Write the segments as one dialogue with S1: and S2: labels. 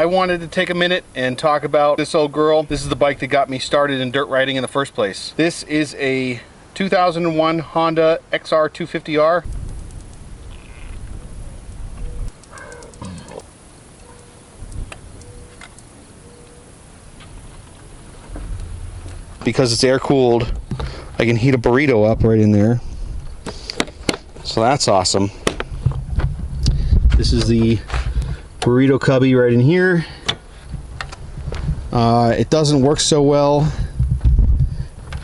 S1: I wanted to take a minute and talk about this old girl. This is the bike that got me started in dirt riding in the first place. This is a 2001 Honda XR250R. Because it's air cooled, I can heat a burrito up right in there. So that's awesome. This is the burrito cubby right in here. It doesn't work so well.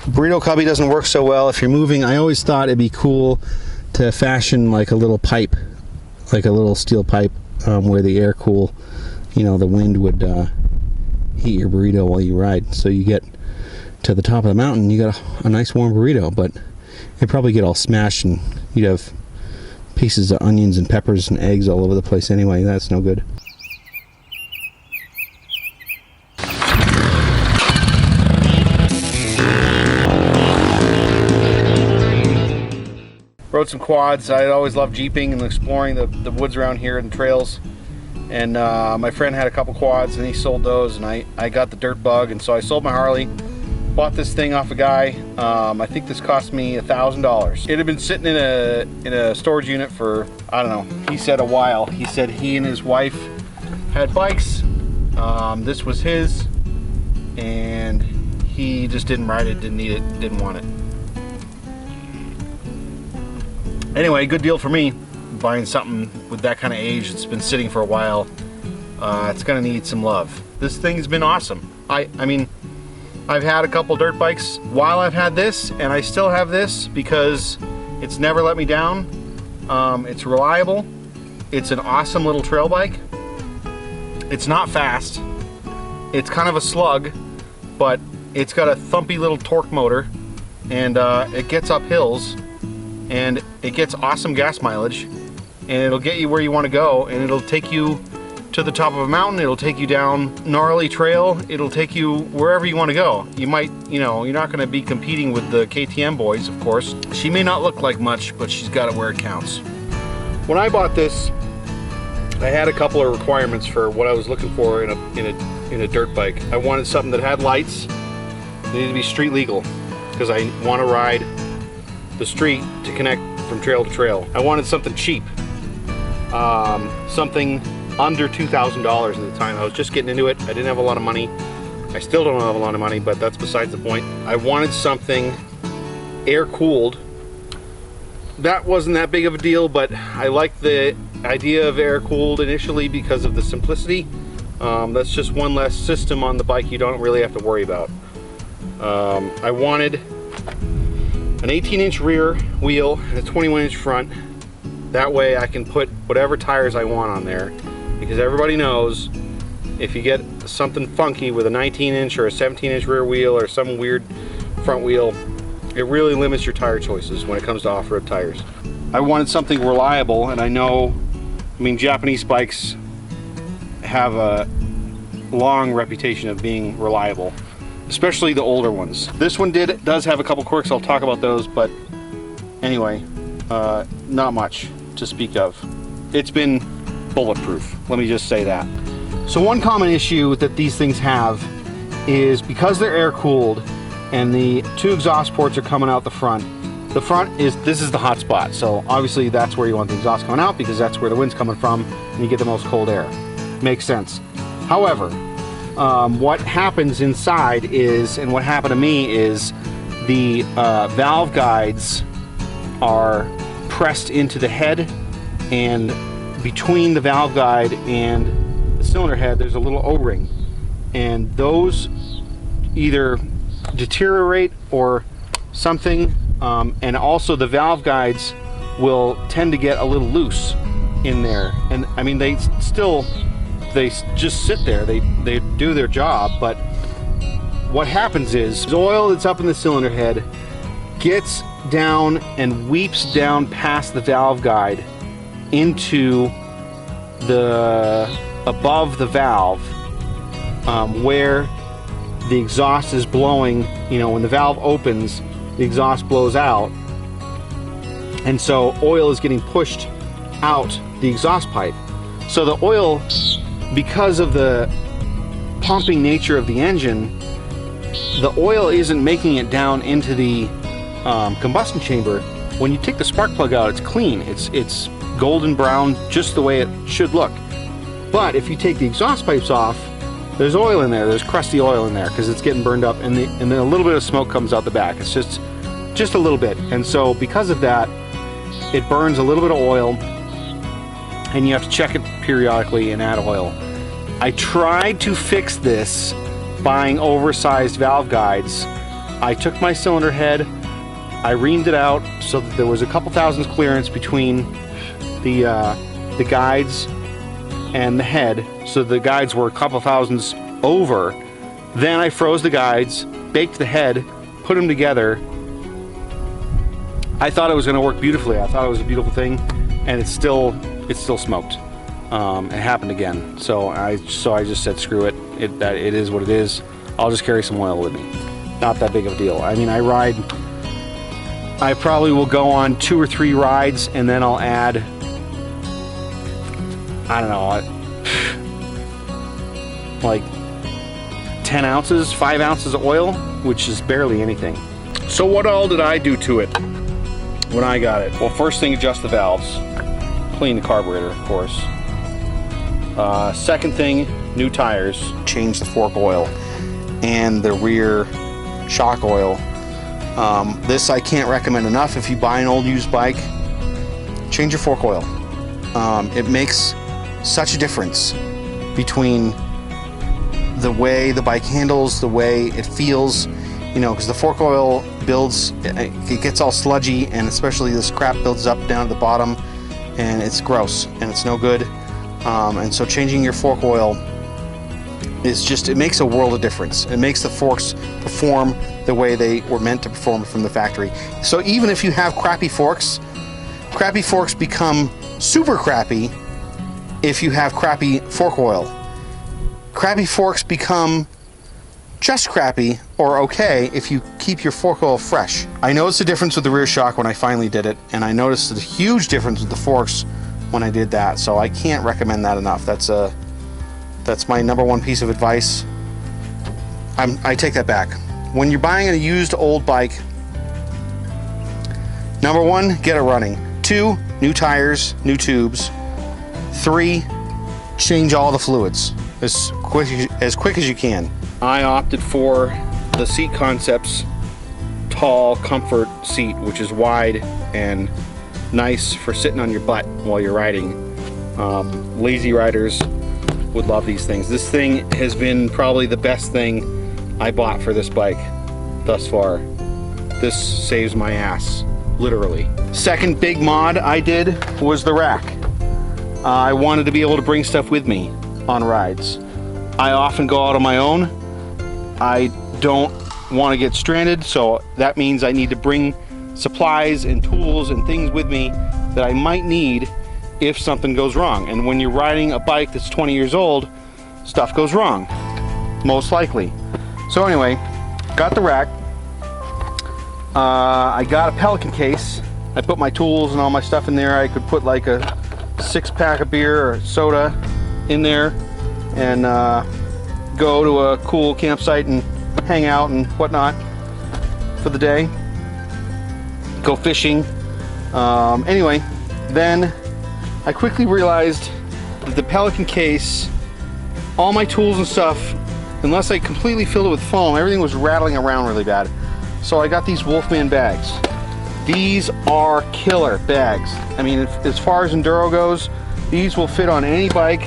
S1: Burrito cubby doesn't work so well if you're moving. I always thought it'd be cool to fashion like a little pipe, like a little steel pipe, where the air cool, you know, the wind would heat your burrito while you ride. So you get to the top of the mountain, you got a nice warm burrito, but it'd probably get all smashed and you'd have pieces of onions and peppers and eggs all over the place anyway. That's no good. Rode some quads. I always loved jeeping and exploring the woods around here and trails. And my friend had a couple quads and he sold those, and I got the dirt bug, and so I sold my Harley. Bought this thing off a guy. I think this cost me $1,000. It had been sitting in a storage unit for, I don't know, he said a while. He said he and his wife had bikes. This was his, and he just didn't ride it, didn't need it, didn't want it. Anyway, good deal for me. Buying something with that kind of age that's been sitting for a while. It's gonna need some love. This thing's been awesome. I mean, I've had a couple dirt bikes while I've had this, and I still have this because it's never let me down. It's reliable. It's an awesome little trail bike. It's not fast. It's kind of a slug, but it's got a thumpy little torque motor, and it gets up hills, and it gets awesome gas mileage, and it'll get you where you want to go, and it'll take you to the top of a mountain, it'll take you down gnarly trail, it'll take you wherever you want to go. You might, you know, you're not going to be competing with the KTM boys, of course. She may not look like much, but she's got it where it counts. When I bought this, I had a couple of requirements for what I was looking for in a dirt bike. I wanted something that had lights. It needed to be street legal because I want to ride the street to connect from trail to trail. I wanted something cheap, something under $2,000 at the time. I was just getting into it. I didn't have a lot of money. I still don't have a lot of money, but that's besides the point. I wanted something air-cooled. That wasn't that big of a deal, but I liked the idea of air-cooled initially because of the simplicity. That's just one less system on the bike you don't really have to worry about. I wanted an 18-inch rear wheel and a 21-inch front. That way I can put whatever tires I want on there, because everybody knows if you get something funky with a 19-inch or a 17-inch rear wheel or some weird front wheel, it really limits your tire choices when it comes to off-road tires. I wanted something reliable, and I know, I mean, Japanese bikes have a long reputation of being reliable, especially the older ones. This one does have a couple quirks. I'll talk about those, but anyway, not much to speak of. It's been bulletproof, let me just say that. So one common issue that these things have is because they're air cooled and the two exhaust ports are coming out the front. The front is, this is the hot spot, so obviously that's where you want the exhaust coming out because that's where the wind's coming from and you get the most cold air. Makes sense. However, what happens inside is, and what happened to me is, the valve guides are pressed into the head, and between the valve guide and the cylinder head there's a little O-ring, and those either deteriorate or something, and also the valve guides will tend to get a little loose in there, and I mean they just sit there, they do their job, but what happens is the oil that's up in the cylinder head gets down and weeps down past the valve guide into the above the valve, where the exhaust is blowing. You know, when the valve opens, the exhaust blows out, and so oil is getting pushed out the exhaust pipe. So the oil because of the pumping nature of the engine, the oil isn't making it down into the combustion chamber. When you take the spark plug out, it's clean. It's golden brown, just the way it should look. But if you take the exhaust pipes off, there's oil in there. There's crusty oil in there because it's getting burned up, and then a little bit of smoke comes out the back. It's just a little bit. And so because of that, it burns a little bit of oil, and you have to check it periodically and add oil. I tried to fix this buying oversized valve guides. I took my cylinder head, I reamed it out so that there was a couple thousandths clearance between the guides and the head, so the guides were a couple thousandths over. Then I froze the guides, baked the head, put them together. I thought it was going to work beautifully. I thought it was a beautiful thing, and it still smoked. It happened again. So I just said screw it. It is what it is. I'll just carry some oil with me. Not that big of a deal. I mean, I probably will go on 2 or 3 rides, and then I'll add, I don't know, like 10 ounces, 5 ounces of oil, which is barely anything. So what all did I do to it when I got it? Well, first thing, adjust the valves. Clean the carburetor, of course. Second thing, new tires. Change the fork oil and the rear shock oil. This I can't recommend enough. If you buy an old used bike, change your fork oil. It makes such a difference between the way the bike handles, the way it feels, you know, because the fork oil builds, it gets all sludgy, and especially this crap builds up down at the bottom, and it's gross and it's no good. And so changing your fork oil is just, it makes a world of difference. It makes the forks perform the way they were meant to perform from the factory. So even if you have crappy forks become super crappy if you have crappy fork oil. Crappy forks become just crappy or okay if you keep your fork oil fresh. I noticed the difference with the rear shock when I finally did it, and I noticed a huge difference with the forks when I did that. So I can't recommend that enough. That's my #1 piece of advice. I take that back. When you're buying a used old bike, #1, get it running. 2, new tires, new tubes. 3, change all the fluids as quick as you can. I opted for the Seat Concepts tall comfort seat, which is wide and nice for sitting on your butt while you're riding. Lazy riders would love these things. This thing has been probably the best thing I bought for this bike thus far. This saves my ass, literally. Second big mod I did was the rack. I wanted to be able to bring stuff with me on rides. I often go out on my own. I don't want to get stranded, so that means I need to bring supplies and tools and things with me that I might need if something goes wrong. And when you're riding a bike that's 20 years old, stuff goes wrong, most likely. So anyway, got the rack. I got a Pelican case. I put my tools and all my stuff in there. I could put like a 6-pack of beer or soda in there and go to a cool campsite and hang out and whatnot for the day. Go fishing. Anyway, then I quickly realized that the Pelican case, all my tools and stuff, unless I completely filled it with foam, everything was rattling around really bad. So I got these Wolfman bags. These are killer bags. I mean, as far as enduro goes, these will fit on any bike.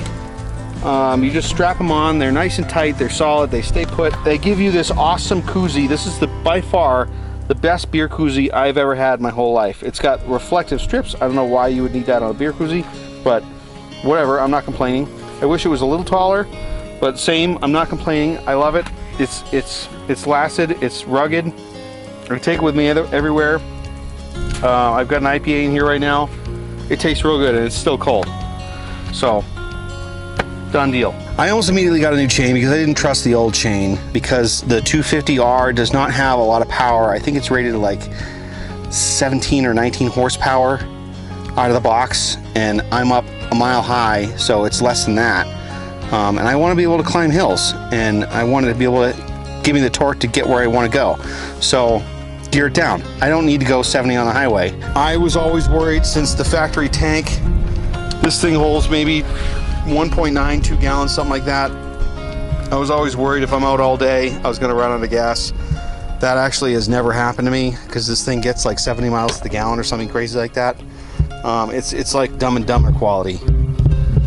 S1: You just strap them on. They're nice and tight. They're solid. They stay put. They give you this awesome koozie. This is by far the best beer koozie I've ever had in my whole life. It's got reflective strips. I don't know why you would need that on a beer koozie, but whatever. I'm not complaining. I wish it was a little taller, but same. I'm not complaining. I love it. It's lasted. It's rugged. I can take it with me everywhere. I've got an IPA in here right now. It tastes real good, and it's still cold. So, done deal. I almost immediately got a new chain because I didn't trust the old chain, because the 250R does not have a lot of power. I think it's rated at like 17 or 19 horsepower out of the box, and I'm up a mile high, so it's less than that. And I want to be able to climb hills, and I wanted to be able to give me the torque to get where I want to go. So gear it down. I don't need to go 70 on the highway. I was always worried, since the factory tank, this thing holds maybe 1.9, 2 gallons, something like that. I was always worried if I'm out all day, I was going to run out of gas. That actually has never happened to me, because this thing gets like 70 miles to the gallon or something crazy like that. It's like Dumb and Dumber quality,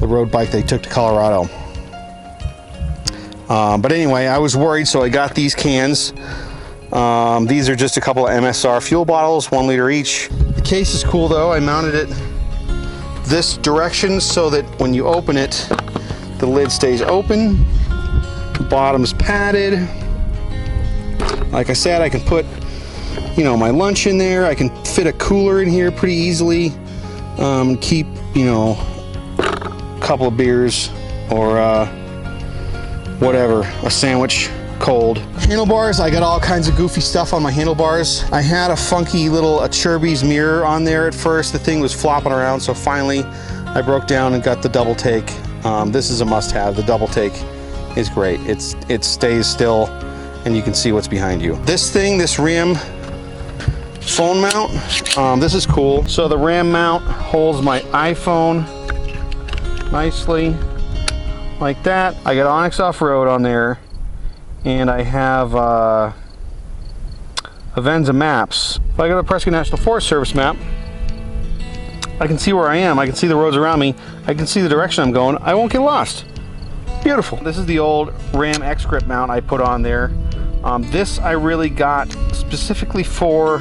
S1: the road bike they took to Colorado. But anyway, I was worried, so I got these cans. These are just a couple of MSR fuel bottles, 1 liter each. The case is cool though. I mounted it this direction so that when you open it, the lid stays open, the bottom's padded. Like I said, I can put, you know, my lunch in there. I can fit a cooler in here pretty easily. Keep, you know, a couple of beers or whatever, a sandwich cold. Handlebars, I got all kinds of goofy stuff on my handlebars. I had a funky little Chirby's mirror on there at first. The thing was flopping around, so finally I broke down and got the double take. This is a must-have. The double take is great. It stays still and you can see what's behind you. This thing, this rim phone mount, this is cool. So the ram mount holds my iPhone nicely like that. I got Onyx Off-Road on there, and I have Avenza maps. If I go to Prescott National Forest Service map, I can see where I am. I can see the roads around me. I can see the direction I'm going. I won't get lost. Beautiful. This is the old Ram X-Grip mount I put on there. This I really got specifically for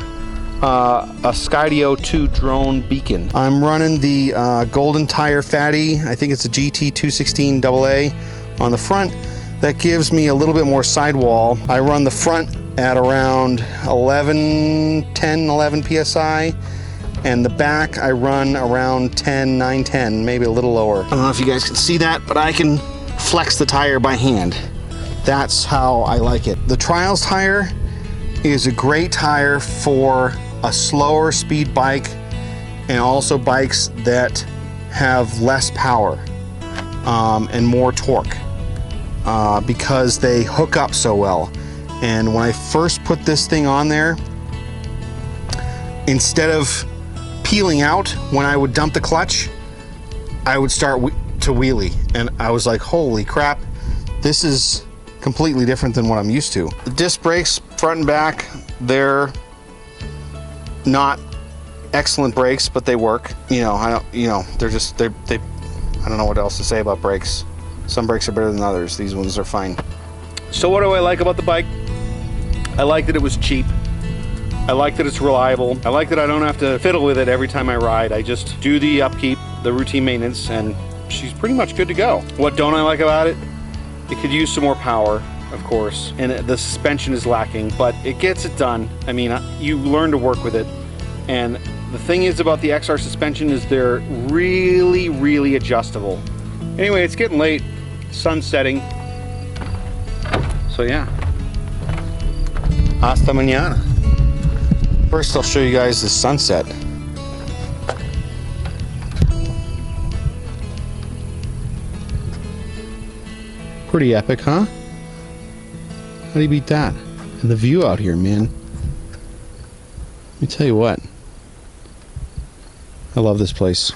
S1: a Skydio 2 drone beacon. I'm running the Golden Tire Fatty. I think it's a GT 216 AA on the front. That gives me a little bit more sidewall. I run the front at around 10, 11 PSI, and the back I run around 10, 9, 10, maybe a little lower. I don't know if you guys can see that, but I can flex the tire by hand. That's how I like it. The Trials tire is a great tire for a slower speed bike, and also bikes that have less power and more torque. Because they hook up so well. And when I first put this thing on there, instead of peeling out when I would dump the clutch, I would start to wheelie, and I was like, holy crap, this is completely different than what I'm used to. The disc brakes, front and back, they're not excellent brakes, but they work. You know, they're just, I don't know what else to say about brakes. Some brakes are better than others. These ones are fine. So what do I like about the bike? I like that it was cheap. I like that it's reliable. I like that I don't have to fiddle with it every time I ride. I just do the upkeep, the routine maintenance, and she's pretty much good to go. What don't I like about it? It could use some more power, of course, and the suspension is lacking, but it gets it done. I mean, you learn to work with it. And the thing is about the XR suspension is they're really, really adjustable. Anyway, it's getting late, sun's setting, so yeah, hasta mañana. First I'll show you guys the sunset. Pretty epic, huh? How do you beat that? And the view out here, man. Let me tell you what, I love this place.